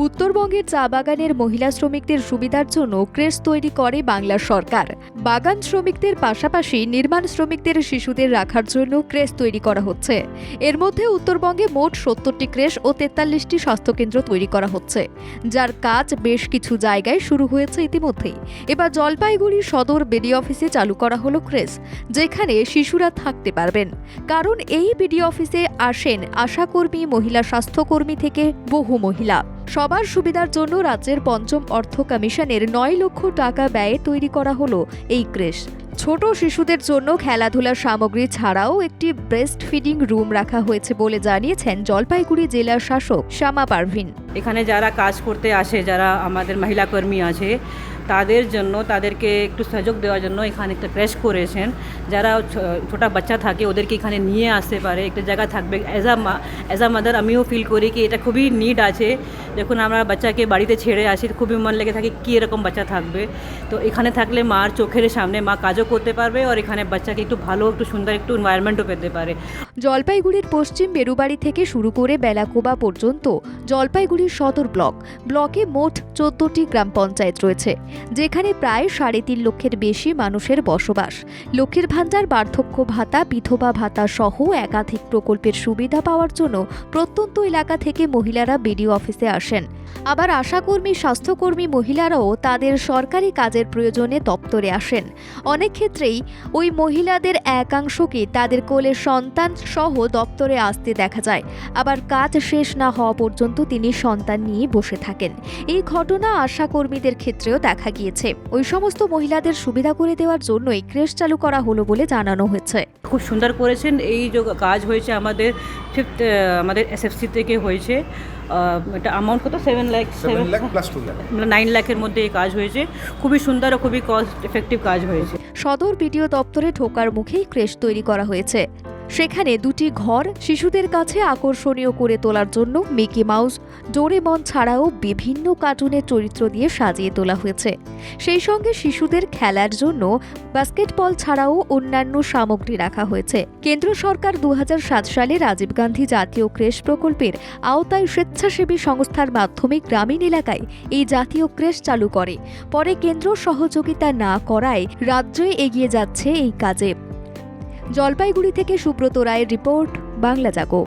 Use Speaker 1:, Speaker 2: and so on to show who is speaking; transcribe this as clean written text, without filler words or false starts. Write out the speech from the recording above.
Speaker 1: উত্তরবঙ্গের চা বাগানের মহিলা শ্রমিকদের সুবিধার জন্য ক্রেশ তৈরি করে বাংলা সরকার। বাগান শ্রমিকদের পাশাপাশি নির্মাণ শ্রমিকদের শিশুদের রাখার জন্য ক্রেশ তৈরি করা হচ্ছে। এর মধ্যে উত্তরবঙ্গে মোট ৭০টি ক্রেশ ও ৪৩টি স্বাস্থ্যকেন্দ্র তৈরি করা হচ্ছে, যার কাজ বেশ কিছু জায়গায় শুরু হয়েছে ইতিমধ্যেই। এবার জলপাইগুড়ি সদর বিডিও অফিসে চালু করা হলো ক্রেশ, যেখানে শিশুরা থাকতে পারবেন। কারণ এই বিডিও অফিসে আসেন আশাকর্মী, মহিলা স্বাস্থ্যকর্মী থেকে বহু মহিলা। সবার সুবিধার জন্য রাজ্যের পঞ্চম অর্থ কমিশনের ৯ লক্ষ টাকা ব্যয়ে তৈরি করা হলো এই ক্রেশ। ছোট শিশুদের জন্য খেলাধুলার সামগ্রী ছাড়াও একটি ব্রেস্ট ফিডিং রুম রাখা হয়েছে বলে জানিয়েছেন জলপাইগুড়ি জেলার শাসক শ্যামা পারভিন।
Speaker 2: এখানে যারা কাজ করতে আসে, যারা আমাদের মহিলা কর্মী আছে, তাদের জন্য তাদেরকে একটু সুযোগ দেওয়ার জন্য এখানে একটা ক্রেশ করেছেন। যারা ছোটা বাচ্চা থাকে ওদেরকে এখানে নিয়ে আসতে পারে, একটা জায়গা থাকবে। অ্যাজ আ মাদার আমিও ফিল করি কি এটা খুবই নিড আছে। দেখুন, আমরা বাচ্চাকে বাড়িতে ছেড়ে আসি, খুবই মন লেগে থাকে কী এরকম বাচ্চা থাকবে। তো এখানে থাকলে মার চোখের সামনে মা কাজও করতে পারবে, আর এখানে বাচ্চাকে একটু ভালো, একটু সুন্দর, একটু এনভায়রনমেন্টও পেতে পারে।
Speaker 1: জলপাইগুড়ির পশ্চিম বেরুবাড়ি থেকে শুরু করে বেলাকোবা পর্যন্ত জলপাইগুড়ির সদর ব্লকে মোট 14টি গ্রাম পঞ্চায়েত রয়েছে, যেখানে প্রায় 3.5 লক্ষের বেশি মানুষের বসবাস। লক্ষ্মীর ভাণ্ডার, বার্ধক্য ভাতা, বিধবা ভাতা সহ একাধিক প্রকল্পের সুবিধা পাওয়ার জন্য প্রত্যন্ত এলাকা থেকে মহিলারা বিডিও অফিসে আসেন। আবার আশাকর্মী, স্বাস্থ্যকর্মী মহিলারাও তাদের সরকারি কাজের প্রয়োজনে দপ্তরে আসেন। অনেক ক্ষেত্রেই ওই মহিলাদের একাংশকে তাদের কোলে সন্তান সহ দপ্তরে আসতে দেখা যায়। আবার কাজ শেষ না হওয়া পর্যন্ত তিনি সন্তান নিয়ে বসে থাকেন। এই ঘটনা আশাকর্মীদের ক্ষেত্রেও দেখা গিয়েছে। ওই সমস্ত মহিলাদের সুবিধা করে দেওয়ার জন্যই ক্রেশ চালু করা হলো বলে জানানো হয়েছে।
Speaker 2: খুব সুন্দর করেছেন। এই যে কাজ হয়েছে আমাদের আমাদের এসএফসি থেকে হয়েছে। এটা অ্যামাউন্ট কত? 7 লাখ প্লাস 2 লাখ, 9 লাখের মধ্যে এই কাজ হয়েছে। খুবই সুন্দর ও খুবই কস্ট এফেক্টিভ কাজ হয়েছে।
Speaker 1: সদর বিডিও দপ্তরে ঢোকার মুখেই ক্রেশ তৈরি করা হয়েছে। সেখানে 2টি ঘর শিশুদের কাছে আকর্ষণীয় করে তোলার জন্য মিকি মাউস, ডোরেমন ছাড়াও বিভিন্ন কার্টুনের চরিত্র দিয়ে সাজিয়ে তোলা হয়েছে। সেই সঙ্গে শিশুদের খেলার জন্য বাস্কেটবল ছাড়াও অন্যান্য সামগ্রী রাখা হয়েছে। কেন্দ্র সরকার 2007 সালে রাজীব গান্ধী জাতীয় ক্রেশ প্রকল্পের আওতায় স্বেচ্ছাসেবী সংস্থার মাধ্যমে গ্রামীণ এলাকায় এই জাতীয় ক্রেশ চালু করে। পরে কেন্দ্র সহযোগিতা না করায় রাজ্যই এগিয়ে যাচ্ছে এই কাজে। জলপাইগুড়ি থেকে সুব্রত রায়ের রিপোর্ট, বাংলা জাগো।